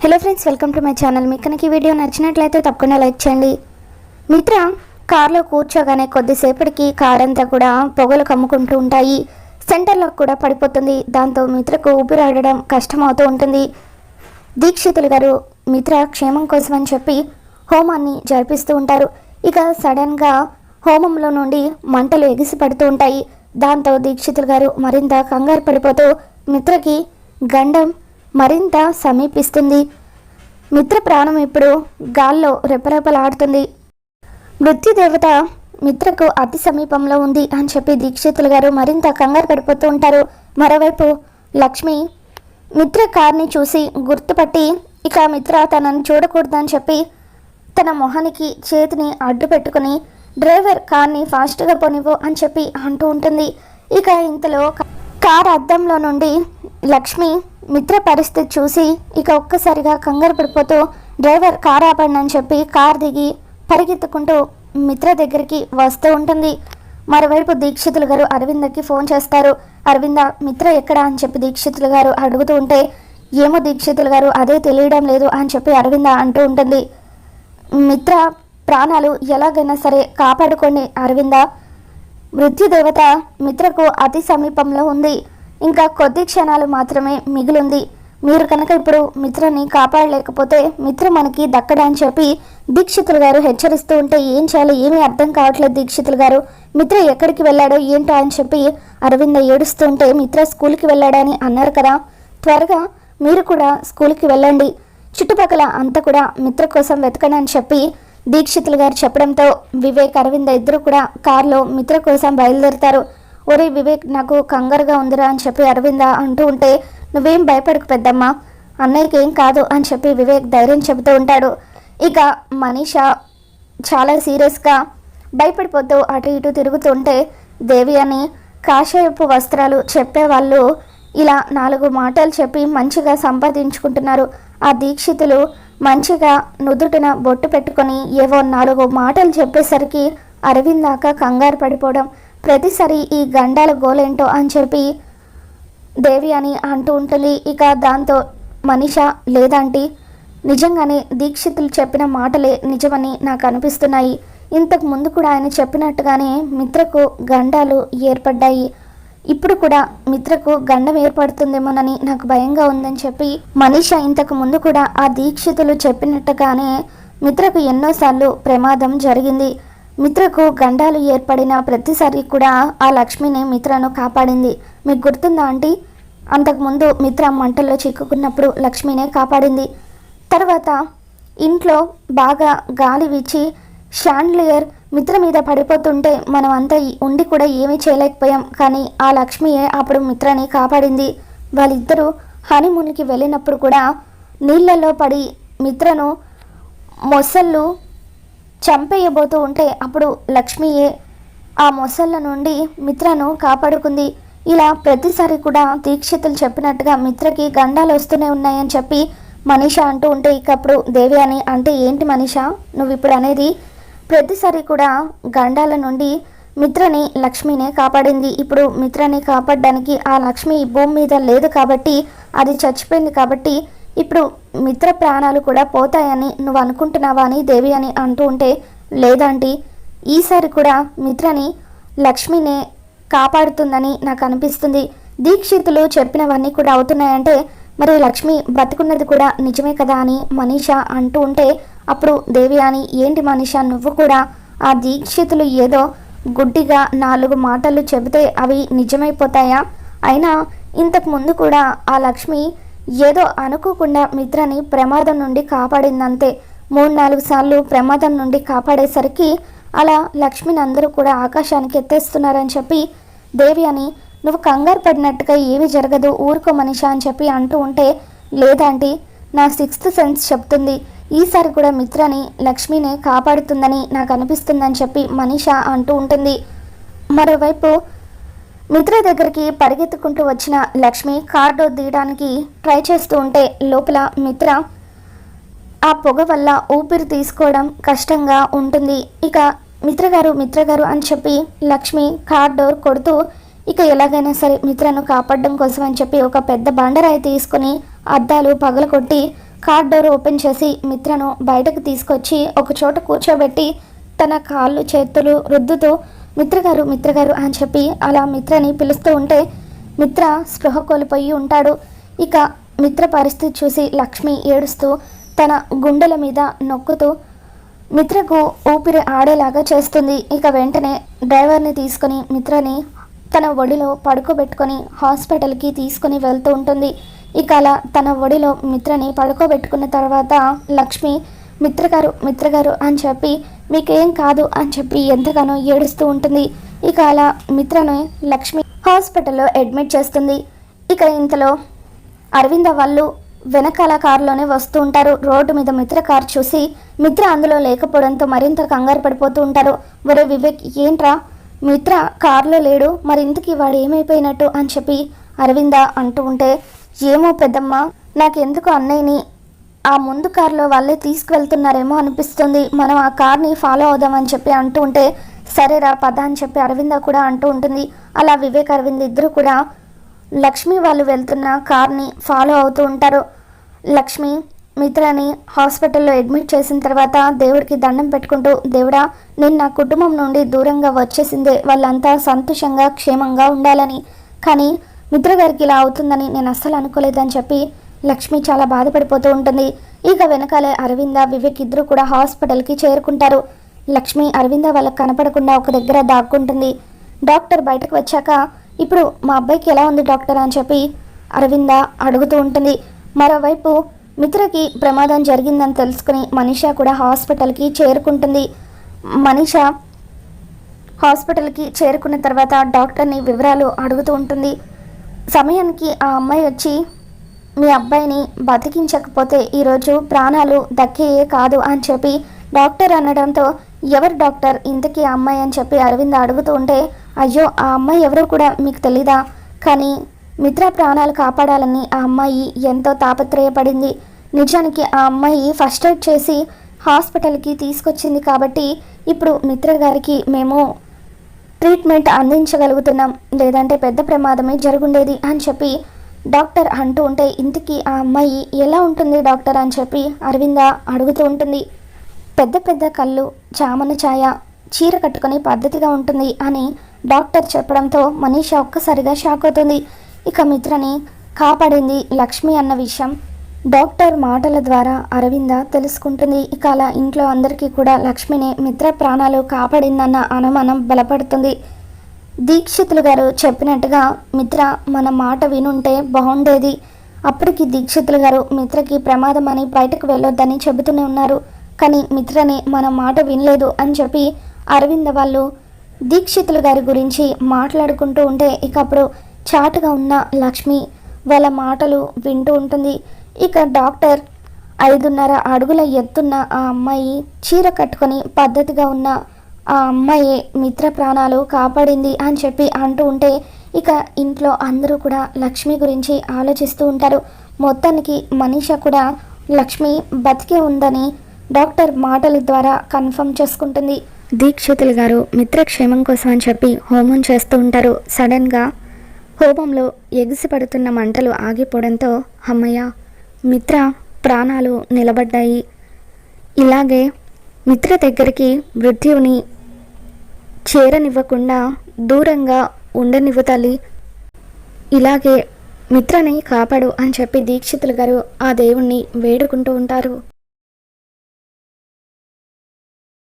Hello friends, welcome to my channel. మీకు కనుక ఈ వీడియో నచ్చినట్లయితే తప్పకుండా లైక్ చేయండి. మిత్ర కార్లో కూర్చోగానే కొద్దిసేపటికి కార్ అంతా కూడా పొగలు కమ్ముకుంటూ ఉంటాయి. సెంటర్లో కూడా పడిపోతుంది. దాంతో మిత్రకు ఊపిరాడడం కష్టమవుతూ ఉంటుంది. దీక్షితులు గారు మిత్ర క్షేమం కోసం అని చెప్పి హోమాన్ని జరిపిస్తూ ఉంటారు. ఇక సడన్గా హోమంలో నుండి మంటలు ఎగిసి పడుతూ ఉంటాయి. దాంతో దీక్షితులు గారు మరింత కంగారు పడిపోతూ మిత్రకి గండం మరింత సమీపిస్తుంది. మిత్ర ప్రాణం ఇప్పుడు గాల్లో రెపరెపలాడుతుంది. మృత్యుదేవత మిత్రకు అతి సమీపంలో ఉంది అని చెప్పి దీక్షితులు గారు మరింత కంగారు పడిపోతూ ఉంటారు. మరోవైపు లక్ష్మి మిత్ర కార్ని చూసి గుర్తుపట్టి ఇక మిత్ర తనని చూడకూడదని చెప్పి తన మొహానికి చేతిని అడ్డు పెట్టుకుని డ్రైవర్ కార్ని ఫాస్ట్గా పోనివ్వు అని చెప్పి అంటూ ఉంటుంది. ఇక ఇంతలో కార్ అద్దంలో నుండి లక్ష్మి మిత్ర పరిస్థితి చూసి ఇక ఒక్కసారిగా కంగారు పడిపోతూ డ్రైవర్ కార్ ఆపండి అని చెప్పి కార్ దిగి పరిగెత్తుకుంటూ మిత్ర దగ్గరికి వస్తూ ఉంటుంది. మరోవైపు దీక్షితులు గారు అరవిందకి ఫోన్ చేస్తారు. అరవింద, మిత్ర ఎక్కడ అని చెప్పి దీక్షితులు గారు అడుగుతూ ఉంటే ఏమో దీక్షితులు గారు అదే తెలియడం లేదు అని చెప్పి అరవింద అంటూ ఉంటుంది. మిత్ర ప్రాణాలు ఎలాగైనా సరే కాపాడుకోండి అరవింద. మృత్యుదేవత మిత్రకు అతి సమీపంలో ఉంది. ఇంకా కొద్ది క్షణాలు మాత్రమే మిగిలింది. మీరు కనుక ఇప్పుడు మిత్రని కాపాడలేకపోతే మిత్ర మనకి దక్కడని చెప్పి దీక్షితులు గారు హెచ్చరిస్తూ ఉంటే ఏం చేయాలో ఏమీ అర్థం కావట్లేదు దీక్షితులు గారు. మిత్ర ఎక్కడికి వెళ్ళాడో ఏంటో అని చెప్పి అరవింద ఏడుస్తూ ఉంటే మిత్ర స్కూల్కి వెళ్ళాడని అన్నారు కదా, త్వరగా మీరు కూడా స్కూల్కి వెళ్ళండి, చుట్టుపక్కల అంతా కూడా మిత్ర కోసం వెతకండి అని చెప్పి దీక్షితులు గారు చెప్పడంతో వివేక్ అరవింద ఇద్దరు కూడా కారులో మిత్ర కోసం బయలుదేరుతారు. ఒరే వివేక్, నాకు కంగారుగా ఉందిరా అని చెప్పి అరవింద అంటూ ఉంటే నువ్వేం భయపడకు పెద్దమ్మ, అన్నయ్యకి ఏం కాదు అని చెప్పి వివేక్ ధైర్యం చెబుతూ ఉంటాడు. ఇక మనీష చాలా సీరియస్గా భయపడిపోతూ అటు ఇటు తిరుగుతుంటే దేవి అని కాషాయపు వస్త్రాలు చెప్పేవాళ్ళు ఇలా 4 మాటలు చెప్పి మంచిగా సంపాదించుకుంటున్నారు. ఆ దీక్షితులు మంచిగా నుదుటిన బొట్టు పెట్టుకొని ఏవో 4 మాటలు చెప్పేసరికి అరవిందాక కంగారు పడిపోవడం, ప్రతిసారి ఈ గండాల గోలేంటో అని చెప్పి దేవి అని అంటూ ఉంటుంది. ఇక దాంతో మనీష లేదంటే నిజంగానే దీక్షితులు చెప్పిన మాటలే నిజమని నాకు అనిపిస్తున్నాయి. ఇంతకు ముందు కూడా ఆయన చెప్పినట్టుగానే మిత్రకు గండాలు ఏర్పడ్డాయి. ఇప్పుడు కూడా మిత్రకు గండం ఏర్పడుతుందేమోనని నాకు భయంగా ఉందని చెప్పి మనీష ఇంతకు ముందు కూడా ఆ దీక్షితులు చెప్పినట్టుగానే మిత్రకు ఎన్నోసార్లు ప్రమాదం జరిగింది. మిత్రకు గండాలు ఏర్పడిన ప్రతిసారి కూడా ఆ లక్ష్మిని మిత్రను కాపాడింది. మీకు గుర్తుందా ఆంటీ? అంతకుముందు మిత్ర మంటల్లో చిక్కుకున్నప్పుడు లక్ష్మినే కాపాడింది. తర్వాత ఇంట్లో బాగా గాలి వీచి షాండ్లియర్ మిత్ర మీద పడిపోతుంటే మనం అంతా ఉండి కూడా ఏమీ చేయలేకపోయాం, కానీ ఆ లక్ష్మియే అప్పుడు మిత్రని కాపాడింది. వాళ్ళిద్దరూ హనీమూన్కి వెళ్ళినప్పుడు కూడా నీళ్ళల్లో పడి మిత్రను మొసళ్ళు చంపేయబోతూ ఉంటే అప్పుడు లక్ష్మియే ఆ మొసళ్ళ నుండి మిత్రను కాపాడుకుంది. ఇలా ప్రతిసారి కూడా దీక్షితులు చెప్పినట్టుగా మిత్రకి గండాలు వస్తూనే ఉన్నాయని చెప్పి మనీష అంటూ ఉంటే ఇక అప్పుడు దేవి అని అంటే ఏంటి మనీష నువ్వు ఇప్పుడు అనేది? ప్రతిసారి కూడా గండాల నుండి మిత్రని లక్ష్మినే కాపాడింది. ఇప్పుడు మిత్రని కాపాడడానికి ఆ లక్ష్మి భూమి మీద లేదు కాబట్టి, అది చచ్చిపోయింది కాబట్టి ఇప్పుడు మిత్ర ప్రాణాలు కూడా పోతాయని నువ్వు అనుకుంటున్నావా అని దేవి అని అంటూ ఉంటే లేదంటే ఈసారి కూడా మిత్రని లక్ష్మినే కాపాడుతుందని నాకు అనిపిస్తుంది. దీక్షితులు చెప్పినవన్నీ కూడా అవుతున్నాయంటే మరి లక్ష్మి బ్రతుకున్నది కూడా నిజమే కదా అని మనీష అంటూ ఉంటే అప్పుడు దేవి అని ఏంటి మనీష నువ్వు కూడా ఆ దీక్షితులు ఏదో గుడ్డిగా 4 మాటలు చెబితే అవి నిజమైపోతాయా? అయినా ఇంతకు ముందు కూడా ఆ లక్ష్మి ఏదో అనుకోకుండా మిత్రని ప్రమాదం నుండి కాపాడిందంతే. 3-4 సార్లు ప్రమాదం నుండి కాపాడేసరికి అలా లక్ష్మిని అందరూ కూడా ఆకాశానికి ఎత్తేస్తున్నారని చెప్పి దేవి అని నువ్వు కంగారు పడినట్టుగా ఏమీ జరగదు, ఊరుకో మనీష అని చెప్పి అంటూ ఉంటే లేదంటే నా 6th సెన్స్ చెప్తుంది ఈసారి కూడా మిత్రని లక్ష్మిని కాపాడుతుందని నాకు అనిపిస్తుందని చెప్పి మనీష అంటూ ఉంటుంది. మరోవైపు మిత్ర దగ్గరికి పరిగెత్తుకుంటూ వచ్చిన లక్ష్మి కార్ డోర్ తీయడానికి ట్రై చేస్తూ ఉంటే లోపల మిత్ర ఆ పొగ వల్ల ఊపిరి తీసుకోవడం కష్టంగా ఉంటుంది. ఇక మిత్ర గారు అని చెప్పి లక్ష్మి కార్ డోర్ కొడుతూ ఇక ఎలాగైనా సరే మిత్రను కాపాడడం కోసం అని చెప్పి ఒక పెద్ద బండరాయి తీసుకుని అద్దాలు పగలకొట్టి కార్ డోర్ ఓపెన్ చేసి మిత్రను బయటకు తీసుకొచ్చి ఒక చోట కూర్చోబెట్టి తన కాళ్ళు చేతులు రుద్దుతూ మిత్రగారు అని చెప్పి అలా మిత్రని పిలుస్తూ ఉంటే మిత్ర స్పృహ కోల్పోయి ఉంటాడు. ఇక మిత్ర పరిస్థితి చూసి లక్ష్మి ఏడుస్తూ తన గుండెల మీద నొక్కుతూ మిత్రకు ఊపిరి ఆడేలాగా చేస్తుంది. ఇక వెంటనే డ్రైవర్ని తీసుకొని మిత్రని తన ఒడిలో పడుకోబెట్టుకొని హాస్పిటల్కి తీసుకొని వెళ్తూ ఉంటుంది. ఇక అలా తన ఒడిలో మిత్రని పడుకోబెట్టుకున్న తర్వాత లక్ష్మి మిత్రగారు అని చెప్పి మీకేం కాదు అని చెప్పి ఎంతగానో ఏడుస్తూ ఉంటుంది. ఇక అలా మిత్రని లక్ష్మి హాస్పిటల్లో అడ్మిట్ చేస్తుంది. ఇక ఇంతలో అరవింద వాళ్ళు వెనకాల కారులోనే వస్తూ ఉంటారు. రోడ్డు మీద మిత్ర కారు చూసి మిత్ర అందులో లేకపోవడంతో మరింత కంగారు పడిపోతూ ఉంటారు. ఒరే వివేక్, ఏంట్రా మిత్ర కారులో లేడు, మరి ఇంతకీ వాడు ఏమైపోయినట్టు అని చెప్పి అరవింద అంటూ ఉంటే, ఏమో పెద్దమ్మ, నాకెందుకు అన్నయ్యని ఆ ముందు కారులో వాళ్ళే తీసుకువెళ్తున్నారేమో అనిపిస్తుంది, మనం ఆ కార్ని ఫాలో అవుదామని చెప్పి అంటూ ఉంటే, సరేరా పద అని చెప్పి అరవింద కూడా అంటూ ఉంటుంది. అలా వివేక్ అరవింద్ ఇద్దరు కూడా లక్ష్మి వాళ్ళు వెళ్తున్న కార్ని ఫాలో అవుతూ ఉంటారు. లక్ష్మి మిత్రని హాస్పిటల్లో అడ్మిట్ చేసిన తర్వాత దేవుడికి దండం పెట్టుకుంటూ, దేవుడా నేను నా కుటుంబం నుండి దూరంగా వచ్చేసిందే, వాళ్ళంతా సంతోషంగా క్షేమంగా ఉండాలని, కానీ మిత్ర గారికి ఇలా అవుతుందని నేను అస్సలు అనుకోలేదని చెప్పి లక్ష్మి చాలా బాధపడిపోతూ ఉంటుంది. ఇక వెనకాలే అరవింద వివేక్ ఇద్దరు కూడా హాస్పిటల్కి చేరుకుంటారు. లక్ష్మి అరవింద వాళ్ళకి కనపడకుండా ఒక దగ్గర దాక్కుంటుంది. డాక్టర్ బయటకు వచ్చాక ఇప్పుడు మా అబ్బాయికి ఎలా ఉంది డాక్టర్ అని చెప్పి అరవింద అడుగుతూ ఉంటుంది. మరోవైపు మిత్రకి ప్రమాదం జరిగిందని తెలుసుకుని మనీషా కూడా హాస్పిటల్కి చేరుకుంటుంది. మనీషా హాస్పిటల్కి చేరుకున్న తర్వాత డాక్టర్ని వివరాలు అడుగుతూ ఉంటుంది. సమయానికి ఆ అమ్మాయి వచ్చి మీ అబ్బాయిని బతికించకపోతే ఈరోజు ప్రాణాలు దక్కేయే కాదు అని చెప్పి డాక్టర్ అనడంతో, ఎవరు డాక్టర్ ఇంతకీ ఆ అమ్మాయి అని చెప్పి అరవింద అడుగుతూ ఉంటే, అయ్యో ఆ అమ్మాయి ఎవరో కూడా మీకు తెలీదా, కానీ మిత్ర ప్రాణాలు కాపాడాలని ఆ అమ్మాయి ఎంతో తాపత్రయపడింది. నిజానికి ఆ అమ్మాయి ఫస్ట్ ఎయిడ్ చేసి హాస్పిటల్కి తీసుకొచ్చింది కాబట్టి ఇప్పుడు మిత్ర గారికి మేము ట్రీట్మెంట్ అందించగలుగుతున్నాం, లేదంటే పెద్ద ప్రమాదమే జరుగుండేది అని చెప్పి డాక్టర్ అంటూ ఉంటే, ఇంతకీ ఆ అమ్మాయి ఎలా ఉంటుంది డాక్టర్ అని చెప్పి అరవింద అడుగుతూ ఉంటుంది. పెద్ద పెద్ద కళ్ళు, చామన ఛాయ, చీర కట్టుకొని పద్ధతిగా ఉంటుంది అని డాక్టర్ చెప్పడంతో మనీషా ఒక్కసారిగా షాక్ అవుతుంది. ఇక మిత్రని కాపాడింది లక్ష్మి అన్న విషయం డాక్టర్ మాటల ద్వారా అరవింద తెలుసుకుంటుంది. ఇక అలా ఇంట్లో అందరికీ కూడా లక్ష్మిని మిత్ర ప్రాణాలు కాపాడిందన్న అనుమానం బలపడుతుంది. దీక్షితులు గారు చెప్పినట్టుగా మిత్ర మన మాట వినుంటే బాగుండేది. అప్పటికి దీక్షితులు గారు మిత్రకి ప్రమాదం అని బయటకు వెళ్ళొద్దని చెబుతూనే ఉన్నారు, కానీ మిత్రని మన మాట వినలేదు అని చెప్పి అరవింద వాళ్ళు దీక్షితులు గారి గురించి మాట్లాడుకుంటూ ఉంటే, ఇక అప్పుడు చాటుగా ఉన్న లక్ష్మి వాళ్ళ మాటలు వింటూ ఉంటుంది. ఇక డాక్టర్ 5.5 అడుగుల ఎత్తున్న ఆ అమ్మాయి, చీర కట్టుకొని పద్ధతిగా ఉన్న ఆ అమ్మాయి మిత్ర ప్రాణాలు కాపాడింది అని చెప్పి అంటూ ఉంటే, ఇక ఇంట్లో అందరూ కూడా లక్ష్మి గురించి ఆలోచిస్తూ ఉంటారు. మొత్తానికి మనీషా కూడా లక్ష్మి బతికే ఉందని డాక్టర్ మాటల ద్వారా కన్ఫర్మ్ చేసుకుంటుంది. దీక్షితులు గారు మిత్ర క్షేమం కోసం అని చెప్పి హోమం చేస్తూ ఉంటారు. సడన్గా హోమంలో ఎగిసి పడుతున్న మంటలు ఆగిపోవడంతో అమ్మయ్య మిత్ర ప్రాణాలు నిలబడ్డాయి. ఇలాగే మిత్ర దగ్గరికి మృత్యువుని చేరనివ్వకుండా దూరంగా ఉండనివ్వు తల్లి, ఇలాగే మిత్రని కాపాడు అని చెప్పి దీక్షితులు గారు ఆ దేవుణ్ణి వేడుకుంటూ ఉంటారు.